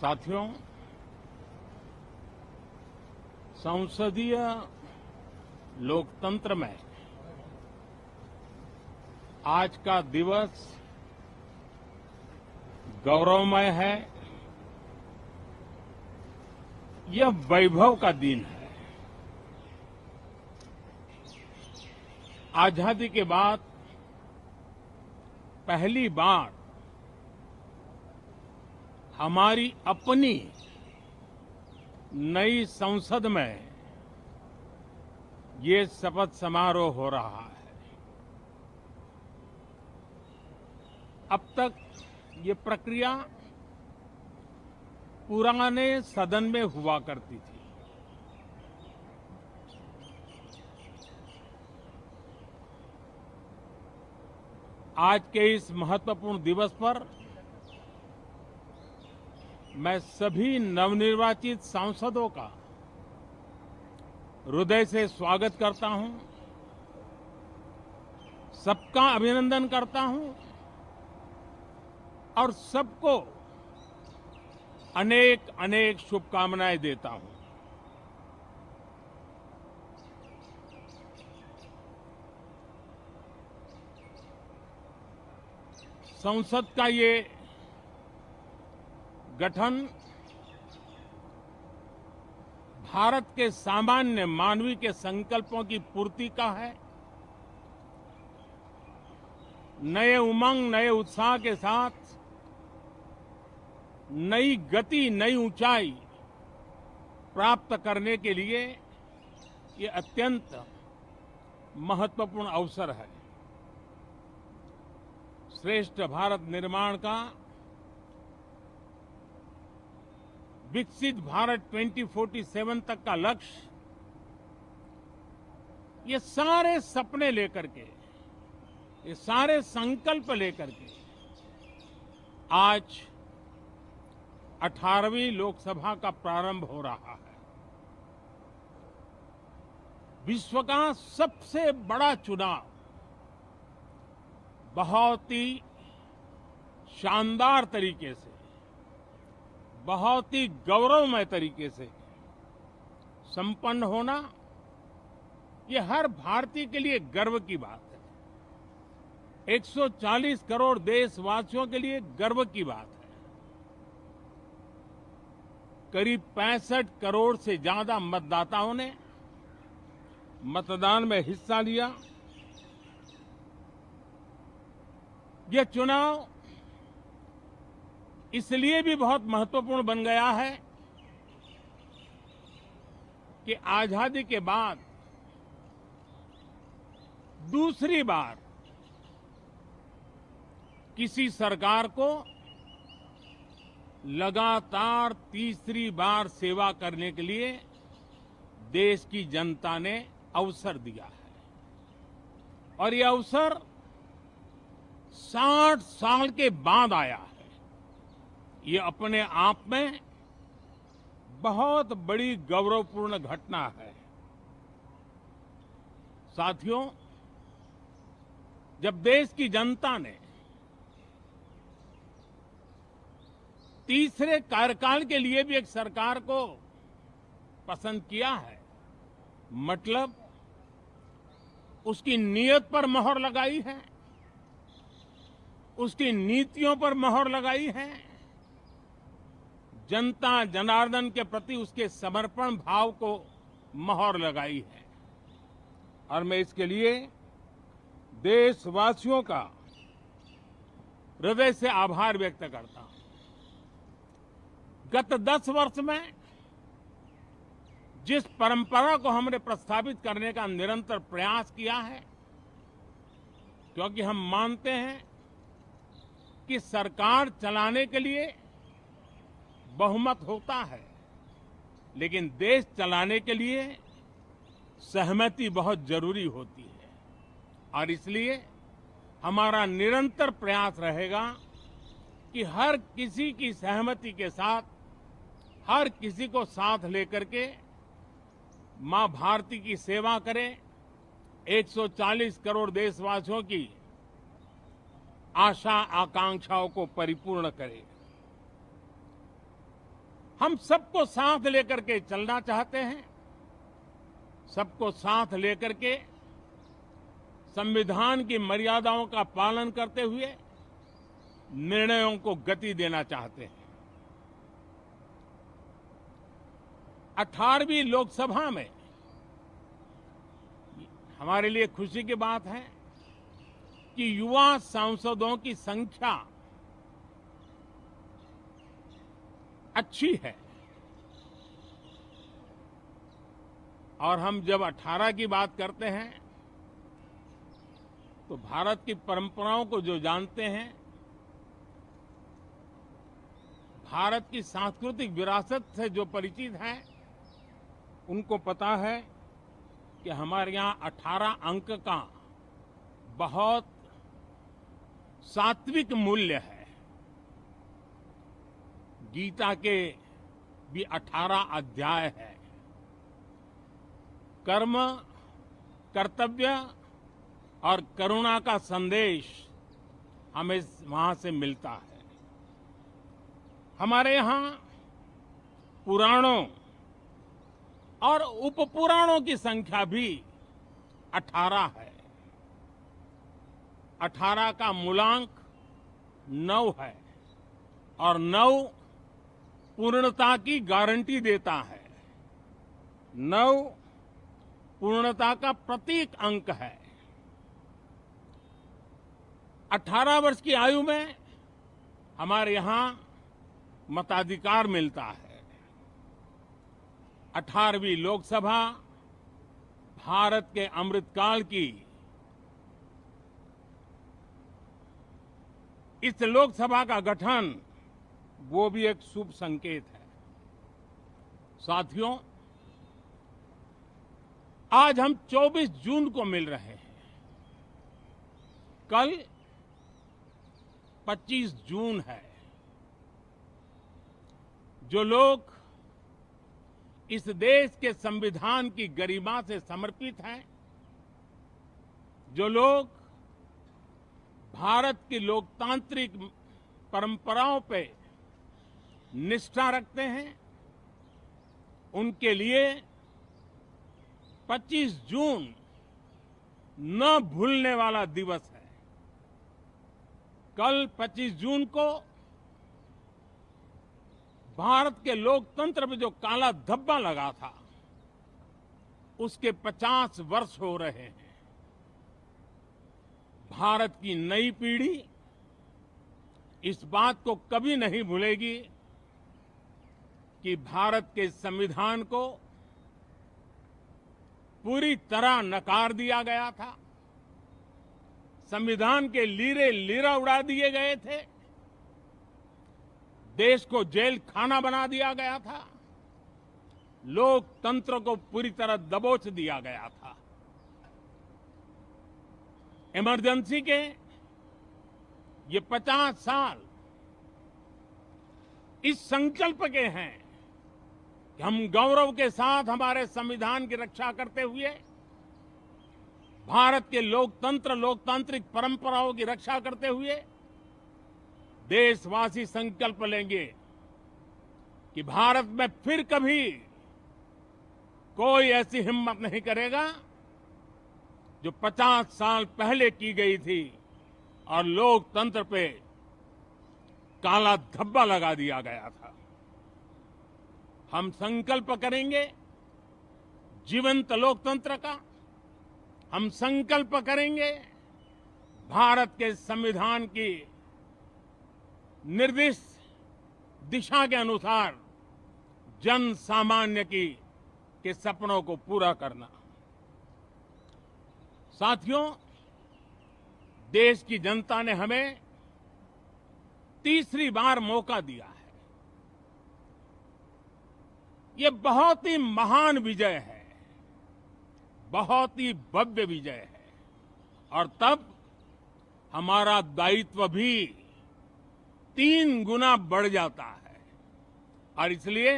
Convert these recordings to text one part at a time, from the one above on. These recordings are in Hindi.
साथियों, संसदीय लोकतंत्र में आज का दिवस गौरवमय है। यह वैभव का दिन है। आजादी के बाद पहली बार हमारी अपनी नई संसद में ये शपथ समारोह हो रहा है। अब तक ये प्रक्रिया पुराने सदन में हुआ करती थी। आज के इस महत्वपूर्ण दिवस पर मैं सभी नवनिर्वाचित सांसदों का हृदय से स्वागत करता हूं, सबका अभिनंदन करता हूं और सबको अनेक अनेक शुभकामनाएं देता हूं। संसद का ये गठन भारत के सामान्य मानवीय के संकल्पों की पूर्ति का है। नए उमंग, नए उत्साह के साथ नई गति, नई ऊंचाई प्राप्त करने के लिए ये अत्यंत महत्वपूर्ण अवसर है। श्रेष्ठ भारत निर्माण का, विकसित भारत 2047 तक का लक्ष्य, ये सारे सपने लेकर के, ये सारे संकल्प लेकर के आज 18वीं लोकसभा का प्रारंभ हो रहा है। विश्व का सबसे बड़ा चुनाव बहुत ही शानदार तरीके से, बहुत ही गौरवमय तरीके से संपन्न होना, ये हर भारतीय के लिए गर्व की बात है। 140 करोड़ देशवासियों के लिए गर्व की बात है। करीब 65 करोड़ से ज्यादा मतदाताओं ने मतदान में हिस्सा लिया। यह चुनाव इसलिए भी बहुत महत्वपूर्ण बन गया है कि आजादी के बाद दूसरी बार किसी सरकार को लगातार तीसरी बार सेवा करने के लिए देश की जनता ने अवसर दिया है। और यह अवसर 60 साल के बाद आया है। ये अपने आप में बहुत बड़ी गौरवपूर्ण घटना है। साथियों, जब देश की जनता ने तीसरे कार्यकाल के लिए भी एक सरकार को पसंद किया है, मतलब उसकी नीयत पर मोहर लगाई है, उसकी नीतियों पर मोहर लगाई है, जनता जनार्दन के प्रति उसके समर्पण भाव को मोहर लगाई है। और मैं इसके लिए देशवासियों का हृदय से आभार व्यक्त करता हूं। गत 10 वर्ष में जिस परंपरा को हमने प्रस्थापित करने का निरंतर प्रयास किया है, क्योंकि हम मानते हैं कि सरकार चलाने के लिए बहुमत होता है, लेकिन देश चलाने के लिए सहमति बहुत जरूरी होती है। और इसलिए हमारा निरंतर प्रयास रहेगा कि हर किसी की सहमति के साथ, हर किसी को साथ लेकर के मां भारती की सेवा करें, 140 करोड़ देशवासियों की आशा आकांक्षाओं को परिपूर्ण करें। हम सबको साथ लेकर के चलना चाहते हैं। सबको साथ लेकर के संविधान की मर्यादाओं का पालन करते हुए निर्णयों को गति देना चाहते हैं। 18वीं लोकसभा में हमारे लिए खुशी की बात है कि युवा सांसदों की संख्या अच्छी है। और हम जब 18 की बात करते हैं तो भारत की परंपराओं को जो जानते हैं, भारत की सांस्कृतिक विरासत से जो परिचित हैं, उनको पता है कि हमारे यहाँ 18 अंक का बहुत सात्विक मूल्य है। गीता के भी 18 अध्याय है। कर्म, कर्तव्य और करुणा का संदेश हमें वहां से मिलता है। हमारे यहाँ पुराणों और उपपुराणों की संख्या भी 18 है। 18 का मूलांक 9 है और 9 पूर्णता की गारंटी देता है। 9 पूर्णता का प्रतीक अंक है। 18 वर्ष की आयु में हमारे यहाँ मताधिकार मिलता है। 18वीं लोकसभा भारत के अमृतकाल की इस लोकसभा का गठन वो भी एक शुभ संकेत है। साथियों, आज हम 24 जून को मिल रहे हैं। कल 25 जून है। जो लोग इस देश के संविधान की गरिमा से समर्पित हैं, जो लोग भारत की लोकतांत्रिक परंपराओं पे निष्ठा रखते हैं, उनके लिए 25 जून न भूलने वाला दिवस है। कल 25 जून को भारत के लोकतंत्र में जो काला धब्बा लगा था, उसके 50 वर्ष हो रहे हैं। भारत की नई पीढ़ी इस बात को कभी नहीं भूलेगी कि भारत के संविधान को पूरी तरह नकार दिया गया था। संविधान के लीरे लीरा उड़ा दिए गए थे। देश को जेल खाना बना दिया गया था। लोकतंत्र को पूरी तरह दबोच दिया गया था। इमरजेंसी के ये 50 साल इस संकल्प के हैं कि हम गौरव के साथ हमारे संविधान की रक्षा करते हुए भारत के लोकतंत्र, लोकतांत्रिक परंपराओं की रक्षा करते हुए देशवासी संकल्प लेंगे कि भारत में फिर कभी कोई ऐसी हिम्मत नहीं करेगा जो 50 साल पहले की गई थी और लोकतंत्र पे काला धब्बा लगा दिया गया था। हम संकल्प करेंगे जीवंत लोकतंत्र का। हम संकल्प करेंगे भारत के संविधान की निर्दिष्ट दिशा के अनुसार जन सामान्य के सपनों को पूरा करना। साथियों, देश की जनता ने हमें तीसरी बार मौका दिया है। ये बहुत ही महान विजय है, बहुत ही भव्य विजय है। और तब हमारा दायित्व भी 3 गुना बढ़ जाता है। और इसलिए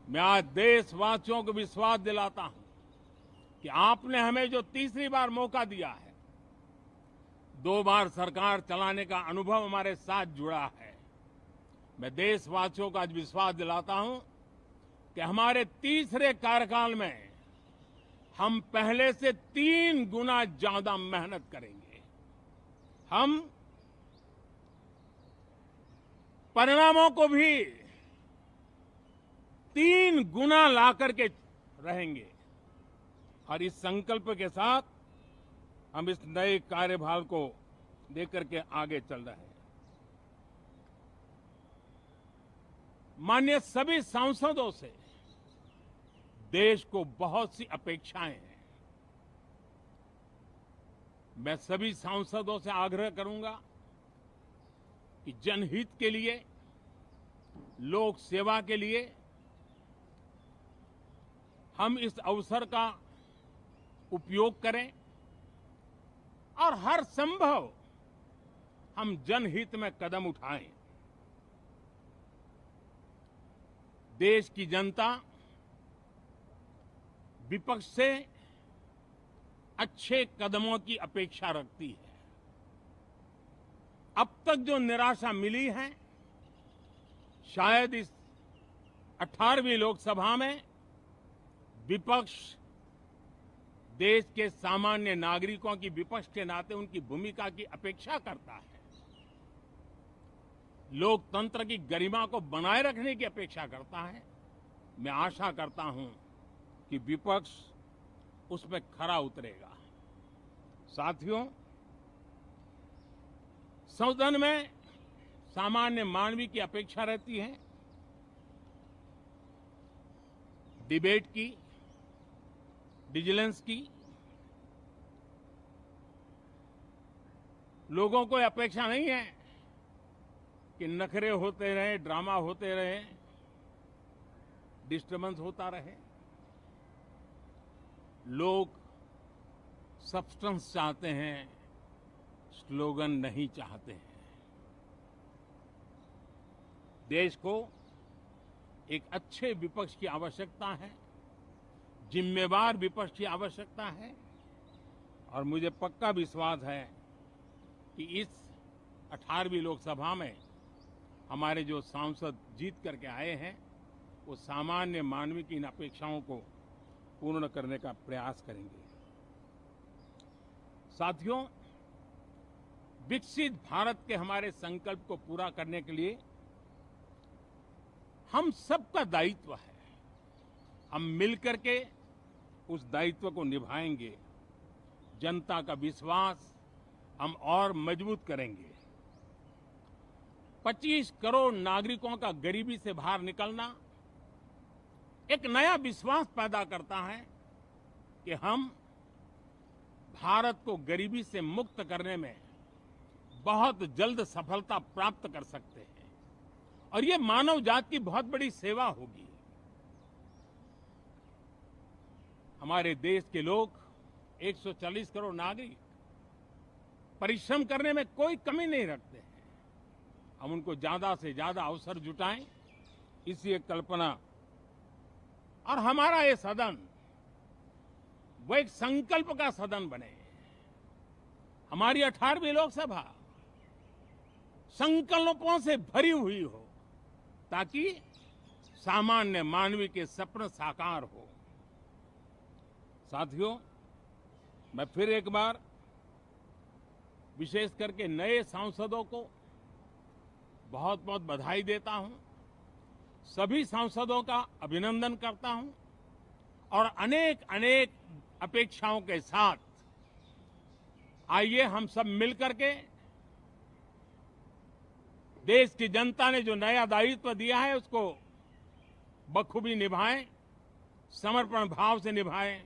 मैं आज देशवासियों को विश्वास दिलाता हूं कि आपने हमें जो तीसरी बार मौका दिया है, 2 बार सरकार चलाने का अनुभव हमारे साथ जुड़ा है, मैं देशवासियों को आज विश्वास दिलाता हूं कि हमारे तीसरे कार्यकाल में हम पहले से 3 गुना ज्यादा मेहनत करेंगे। हम परिणामों को भी 3 गुना ला करके रहेंगे और इस संकल्प के साथ हम इस नए कार्यभार को लेकर के आगे चल रहे हैं। माननीय सभी सांसदों से देश को बहुत सी अपेक्षाएं हैं। मैं सभी सांसदों से आग्रह करूंगा कि जनहित के लिए, लोक सेवा के लिए हम इस अवसर का उपयोग करें और हर संभव हम जनहित में कदम उठाएं। देश की जनता विपक्ष से अच्छे कदमों की अपेक्षा रखती है। अब तक जो निराशा मिली है, शायद इस 18वीं लोकसभा में विपक्ष देश के सामान्य नागरिकों की विपक्ष के नाते उनकी भूमिका की अपेक्षा करता है, लोकतंत्र की गरिमा को बनाए रखने की अपेक्षा करता है। मैं आशा करता हूं कि विपक्ष उसमें खरा उतरेगा। साथियों, सदन में सामान्य मानवी की अपेक्षा रहती है डिबेट की, विजिलेंस की। लोगों को अपेक्षा नहीं है कि नखरे होते रहे, ड्रामा होते रहे, डिस्टर्बेंस होता रहे। लोग सब्सटेंस चाहते हैं, स्लोगन नहीं चाहते हैं। देश को एक अच्छे विपक्ष की आवश्यकता है, जिम्मेवार विपक्ष की आवश्यकता है और मुझे पक्का विश्वास है कि इस 18वीं लोकसभा में हमारे जो सांसद जीत करके आए हैं वो सामान्य मानवी की इन अपेक्षाओं को पूर्ण करने का प्रयास करेंगे। साथियों, विकसित भारत के हमारे संकल्प को पूरा करने के लिए हम सबका दायित्व है। हम मिलकर के उस दायित्व को निभाएंगे। जनता का विश्वास हम और मजबूत करेंगे। 25 करोड़ नागरिकों का गरीबी से बाहर निकलना एक नया विश्वास पैदा करता है कि हम भारत को गरीबी से मुक्त करने में बहुत जल्द सफलता प्राप्त कर सकते हैं और ये मानव जाति की बहुत बड़ी सेवा होगी। हमारे देश के लोग 140 करोड़ नागरिक परिश्रम करने में कोई कमी नहीं रखते हैं। हम उनको ज्यादा से ज्यादा अवसर जुटाएं, इसी एक कल्पना। और हमारा ये सदन वो एक संकल्प का सदन बने। हमारी 18वीं लोकसभा संकल्पों से भरी हुई हो ताकि सामान्य मानवी के सपने साकार हो। साथियों, मैं फिर एक बार विशेष करके नए सांसदों को बहुत बहुत बधाई देता हूं, सभी सांसदों का अभिनंदन करता हूं और अनेक अनेक अपेक्षाओं के साथ आइए हम सब मिलकर के देश की जनता ने जो नया दायित्व दिया है उसको बखूबी निभाएं, समर्पण भाव से निभाएं